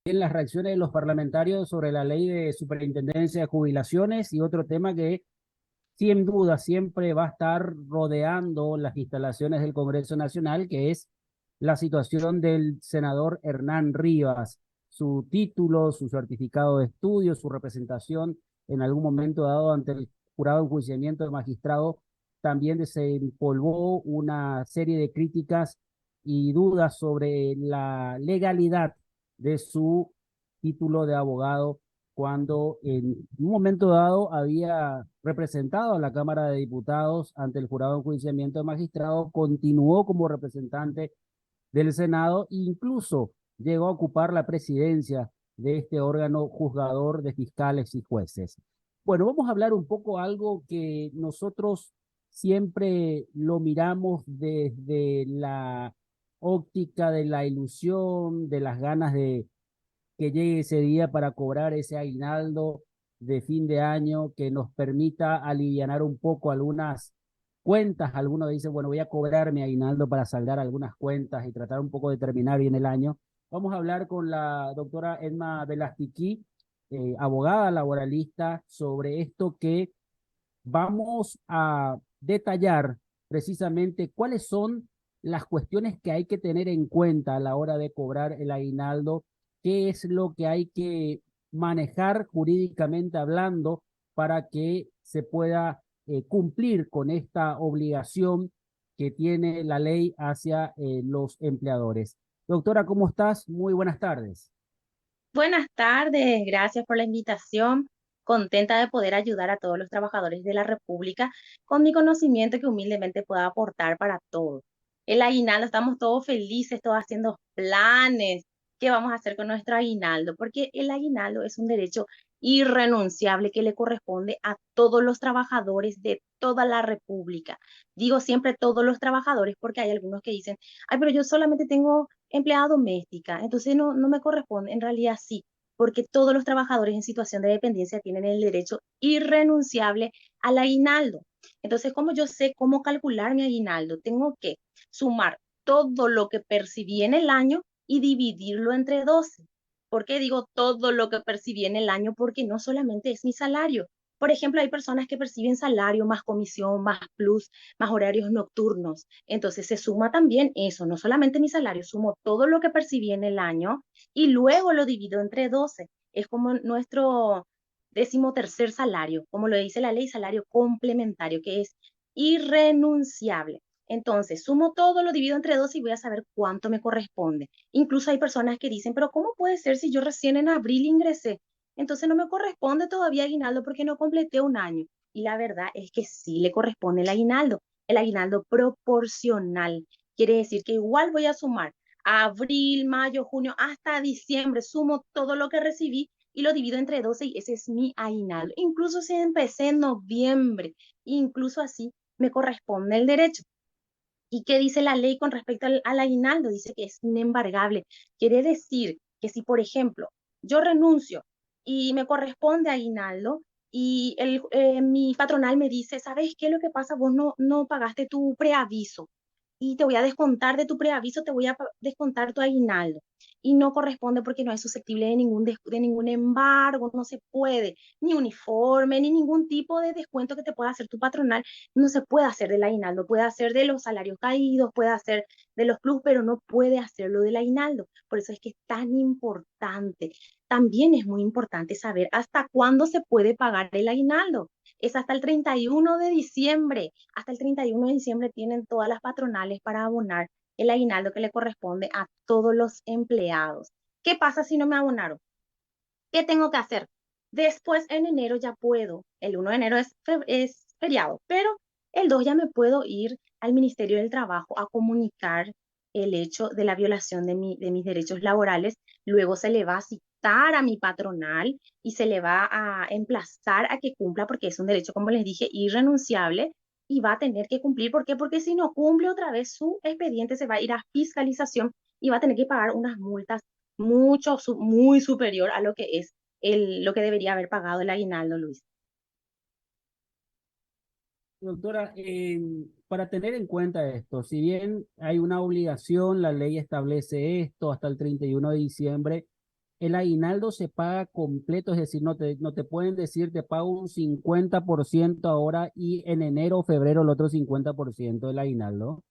en las reacciones de los parlamentarios sobre la ley de superintendencia de jubilaciones y otro tema que sin duda siempre va a estar rodeando las instalaciones del Congreso Nacional, que es la situación del senador Hernán Rivas, su título, su certificado de estudio, su representación en algún momento dado ante el jurado de enjuiciamiento de magistrado, también desempolvó una serie de críticas y dudas sobre la legalidad de su título de abogado cuando en un momento dado había representado a la Cámara de Diputados ante el jurado de enjuiciamiento de magistrado, continuó como representante del Senado e incluso llegó a ocupar la presidencia de este órgano juzgador de fiscales y jueces. Bueno, vamos a hablar un poco algo que nosotros siempre lo miramos desde la óptica de la ilusión, de las ganas de que llegue ese día para cobrar ese aguinaldo de fin de año que nos permita alivianar un poco algunas cuentas. Algunos dicen, bueno, voy a cobrar mi aguinaldo para saldar algunas cuentas y tratar un poco de terminar bien el año. Vamos a hablar con la doctora Edma Velastiquí, abogada laboralista, sobre esto que vamos a detallar precisamente cuáles son las cuestiones que hay que tener en cuenta a la hora de cobrar el aguinaldo, qué es lo que hay que manejar jurídicamente hablando para que se pueda cumplir con esta obligación que tiene la ley hacia los empleadores. Doctora, ¿cómo estás? Muy buenas tardes. Buenas tardes, gracias por la invitación. Contenta de poder ayudar a todos los trabajadores de la República con mi conocimiento que humildemente pueda aportar para todos. El aguinaldo, estamos todos felices, todos haciendo planes. ¿Qué vamos a hacer con nuestro aguinaldo? Porque el aguinaldo es un derecho irrenunciable que le corresponde a todos los trabajadores de toda la República. Digo siempre todos los trabajadores porque hay algunos que dicen, ay, pero yo solamente tengo empleada doméstica, entonces no me corresponde. En realidad sí, porque todos los trabajadores en situación de dependencia tienen el derecho irrenunciable al aguinaldo. Entonces, como yo sé cómo calcular mi aguinaldo, tengo que sumar todo lo que percibí en el año y dividirlo entre 12. ¿Por qué digo todo lo que percibí en el año? Porque no solamente es mi salario. Por ejemplo, hay personas que perciben salario más comisión, más plus, más horarios nocturnos. Entonces se suma también eso, no solamente mi salario, sumo todo lo que percibí en el año y luego lo divido entre 12. Es como nuestro 13º salario, como lo dice la ley, salario complementario, que es irrenunciable. Entonces, sumo todo, lo divido entre 12 y voy a saber cuánto me corresponde. Incluso hay personas que dicen, pero ¿cómo puede ser si yo recién en abril ingresé? Entonces no me corresponde todavía aguinaldo porque no completé un año. Y la verdad es que sí le corresponde el aguinaldo proporcional. Quiere decir que igual voy a sumar abril, mayo, junio, hasta diciembre, sumo todo lo que recibí y lo divido entre 12 y ese es mi aguinaldo. Incluso si empecé en noviembre, incluso así me corresponde el derecho. ¿Y qué dice la ley con respecto al aguinaldo? Dice que es inembargable. Quiere decir que si, por ejemplo, yo renuncio y me corresponde aguinaldo y mi patronal me dice, ¿sabes qué es lo que pasa? Vos no pagaste tu preaviso y te voy a descontar de tu preaviso, te voy a descontar tu aguinaldo. Y no corresponde porque no es susceptible de ningún embargo, no se puede, ni uniforme, ni ningún tipo de descuento que te pueda hacer tu patronal, no se puede hacer del aguinaldo, puede hacer de los salarios caídos, puede hacer de los plus, pero no puede hacerlo del aguinaldo. Por eso es que es tan importante. También es muy importante saber hasta cuándo se puede pagar el aguinaldo. Es hasta el 31 de diciembre. Hasta el 31 de diciembre tienen todas las patronales para abonar el aguinaldo que le corresponde a todos los empleados. ¿Qué pasa si no me abonaron? ¿Qué tengo que hacer? Después en enero ya puedo, el 1 de enero es feriado, pero el 2 ya me puedo ir al Ministerio del Trabajo a comunicar el hecho de la violación de mis derechos laborales. Luego se le va a citar a mi patronal y se le va a emplazar a que cumpla porque es un derecho, como les dije, irrenunciable y va a tener que cumplir. ¿Por qué? Porque si no cumple otra vez su expediente se va a ir a fiscalización y va a tener que pagar unas multas muy superior a lo que es lo que debería haber pagado el aguinaldo, Luis. Doctora, para tener en cuenta esto, si bien hay una obligación, la ley establece esto hasta el 31 de diciembre, el aguinaldo se paga completo, es decir, no te pueden decir te pago un 50% ahora y en enero o febrero el otro 50% del aguinaldo.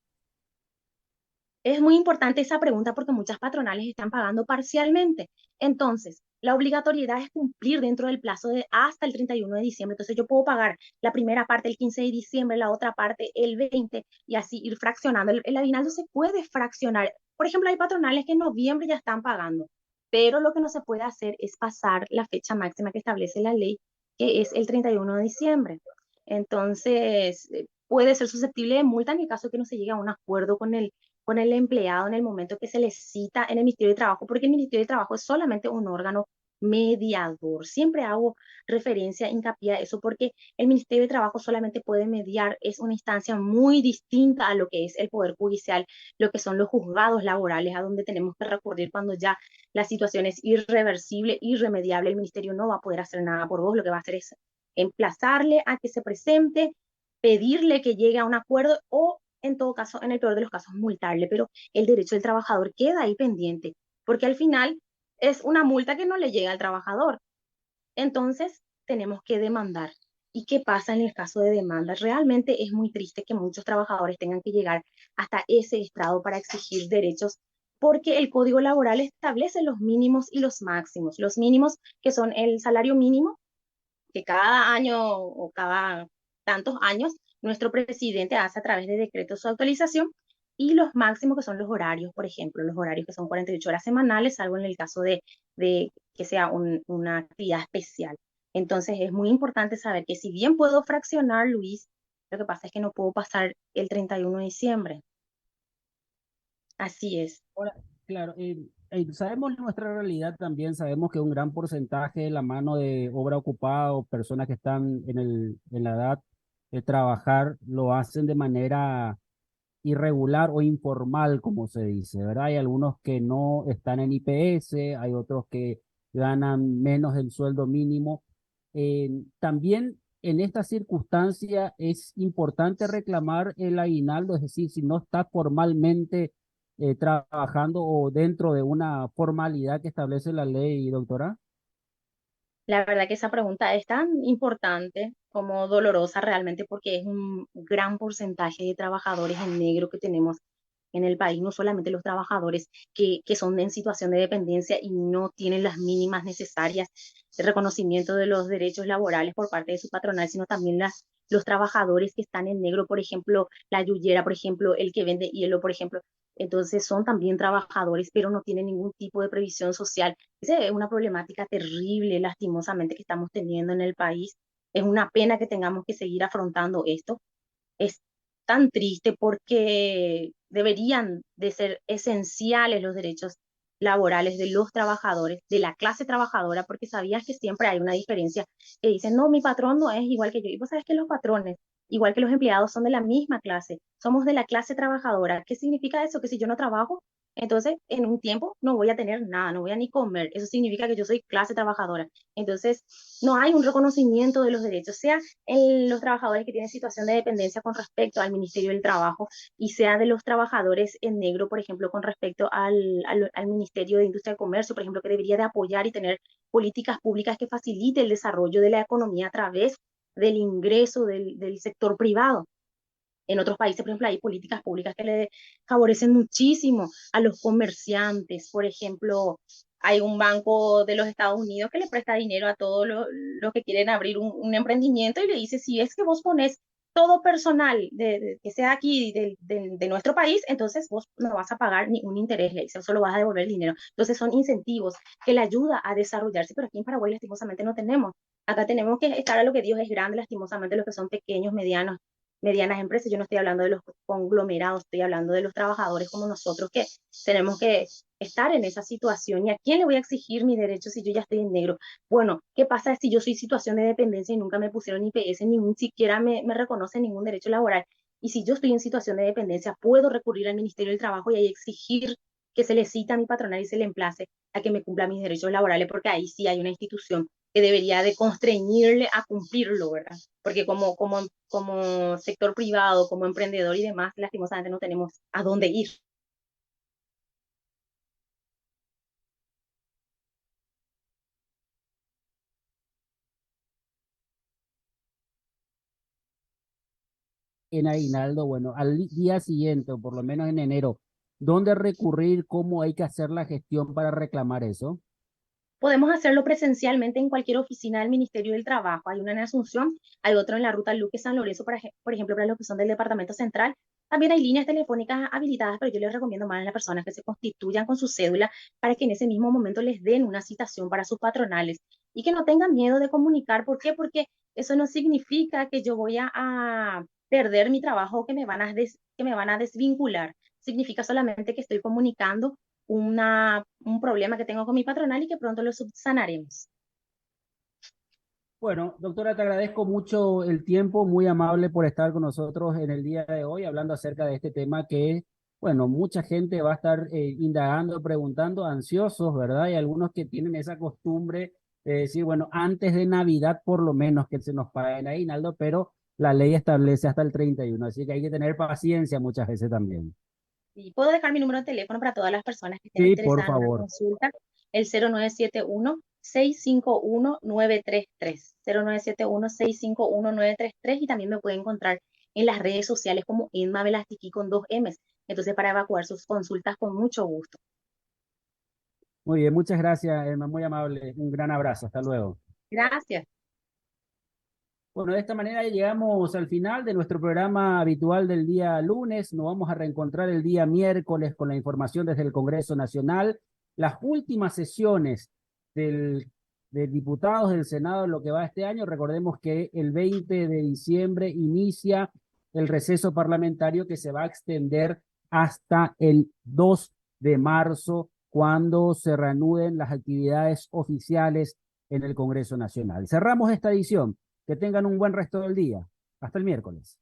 Es muy importante esa pregunta porque muchas patronales están pagando parcialmente. Entonces, la obligatoriedad es cumplir dentro del plazo de hasta el 31 de diciembre. Entonces, yo puedo pagar la primera parte el 15 de diciembre, la otra parte el 20 y así ir fraccionando. El aguinaldo se puede fraccionar. Por ejemplo, hay patronales que en noviembre ya están pagando, pero lo que no se puede hacer es pasar la fecha máxima que establece la ley, que es el 31 de diciembre. Entonces, puede ser susceptible de multa en el caso de que no se llegue a un acuerdo con el empleado en el momento que se le cita en el Ministerio de Trabajo, porque el Ministerio de Trabajo es solamente un órgano mediador. Siempre hago referencia, hincapié a eso, porque el Ministerio de Trabajo solamente puede mediar, es una instancia muy distinta a lo que es el Poder Judicial, lo que son los juzgados laborales, a donde tenemos que recurrir cuando ya la situación es irreversible, irremediable. El Ministerio no va a poder hacer nada por vos, lo que va a hacer es emplazarle a que se presente, pedirle que llegue a un acuerdo o en todo caso, en el peor de los casos, multarle, pero el derecho del trabajador queda ahí pendiente, porque al final es una multa que no le llega al trabajador. Entonces, tenemos que demandar. ¿Y qué pasa en el caso de demanda? Realmente es muy triste que muchos trabajadores tengan que llegar hasta ese estrado para exigir derechos, porque el Código Laboral establece los mínimos y los máximos. Los mínimos, que son el salario mínimo, que cada año o cada tantos años nuestro presidente hace a través de decretos su actualización, y los máximos que son los horarios, por ejemplo, los horarios que son 48 horas semanales, salvo en el caso de que sea una actividad especial. Entonces es muy importante saber que si bien puedo fraccionar, Luis, lo que pasa es que no puedo pasar el 31 de diciembre. Así es. Ahora, claro, sabemos nuestra realidad también, sabemos que un gran porcentaje de la mano de obra ocupada o personas que están en la edad de trabajar lo hacen de manera irregular o informal, como se dice, ¿verdad? Hay algunos que no están en IPS, hay otros que ganan menos del sueldo mínimo. También en esta circunstancia es importante reclamar el aguinaldo, es decir, si no está formalmente trabajando o dentro de una formalidad que establece la ley, doctora. La verdad que esa pregunta es tan importante como dolorosa realmente porque es un gran porcentaje de trabajadores en negro que tenemos en el país, no solamente los trabajadores que son en situación de dependencia y no tienen las mínimas necesarias de reconocimiento de los derechos laborales por parte de su patronal, sino también los trabajadores que están en negro, por ejemplo, la yuyera, por ejemplo, el que vende hielo, por ejemplo. Entonces son también trabajadores, pero no tienen ningún tipo de previsión social. Esa es una problemática terrible, lastimosamente, que estamos teniendo en el país. Es una pena que tengamos que seguir afrontando esto. Es tan triste porque deberían de ser esenciales los derechos laborales de los trabajadores, de la clase trabajadora, porque sabías que siempre hay una diferencia, que dicen, no, mi patrón no es igual que yo. Y vos sabes que los patrones, igual que los empleados, son de la misma clase, somos de la clase trabajadora. ¿Qué significa eso? Que si yo no trabajo, entonces en un tiempo no voy a tener nada, no voy a ni comer. Eso significa que yo soy clase trabajadora. Entonces, no hay un reconocimiento de los derechos, sea en los trabajadores que tienen situación de dependencia con respecto al Ministerio del Trabajo y sea de los trabajadores en negro, por ejemplo, con respecto al Ministerio de Industria y Comercio, por ejemplo, que debería de apoyar y tener políticas públicas que facilite el desarrollo de la economía a través del ingreso del sector privado. En otros países, por ejemplo, hay políticas públicas que le favorecen muchísimo a los comerciantes. Por ejemplo, hay un banco de los Estados Unidos que le presta dinero a todos los que quieren abrir un emprendimiento y le dice, si es que vos pones todo personal que sea aquí de nuestro país, entonces vos no vas a pagar ni un interés, le dice, solo vas a devolver el dinero. Entonces son incentivos que le ayuda a desarrollarse, pero aquí en Paraguay lastimosamente no tenemos. Acá tenemos que estar a lo que Dios es grande, lastimosamente los que son pequeños, medianas empresas. Yo no estoy hablando de los conglomerados, estoy hablando de los trabajadores como nosotros que tenemos que estar en esa situación. ¿Y a quién le voy a exigir mi derecho si yo ya estoy en negro? Bueno, ¿qué pasa si yo soy en situación de dependencia y nunca me pusieron IPS, ni siquiera me reconocen ningún derecho laboral? Y si yo estoy en situación de dependencia, puedo recurrir al Ministerio del Trabajo y ahí exigir que se le cita a mi patronal y se le emplace a que me cumpla mis derechos laborales, porque ahí sí hay una institución que debería de constreñirle a cumplirlo, ¿verdad? Porque como sector privado, como emprendedor y demás, lastimosamente no tenemos a dónde ir. en aguinaldo, bueno, al día siguiente, o por lo menos en enero, ¿dónde recurrir? ¿Cómo hay que hacer la gestión para reclamar eso? Podemos hacerlo presencialmente en cualquier oficina del Ministerio del Trabajo. Hay una en Asunción, hay otro en la ruta Luque San Lorenzo, por ejemplo, para los que son del Departamento Central. También hay líneas telefónicas habilitadas, pero yo les recomiendo más a las personas que se constituyan con su cédula para que en ese mismo momento les den una citación para sus patronales y que no tengan miedo de comunicar. ¿Por qué? Porque eso no significa que yo voy a perder mi trabajo o que me van a desvincular. Significa solamente que estoy comunicando un problema que tengo con mi patronal y que pronto lo subsanaremos. Bueno, doctora, te agradezco mucho el tiempo, muy amable por estar con nosotros en el día de hoy, hablando acerca de este tema que, bueno, mucha gente va a estar indagando, preguntando, ansiosos, ¿verdad? Y algunos que tienen esa costumbre de decir, bueno, antes de Navidad por lo menos que se nos paguen aguinaldo, pero la ley establece hasta el 31, así que hay que tener paciencia muchas veces también. Y puedo dejar mi número de teléfono para todas las personas que estén Sí, por interesadas en una favor. consulta, el 0971-651-933, 0971-651-933, y también me pueden encontrar en las redes sociales como Inma Velastiqui con 2 M's. Entonces, para evacuar sus consultas con mucho gusto. Muy bien, muchas gracias, Emma, muy amable. Un gran abrazo, hasta luego. Gracias. Bueno, de esta manera llegamos al final de nuestro programa habitual del día lunes. Nos vamos a reencontrar el día miércoles con la información desde el Congreso Nacional. Las últimas sesiones de diputados del Senado en lo que va este año. Recordemos que el 20 de diciembre inicia el receso parlamentario que se va a extender hasta el 2 de marzo, cuando se reanuden las actividades oficiales en el Congreso Nacional. Cerramos esta edición. Que tengan un buen resto del día. Hasta el miércoles.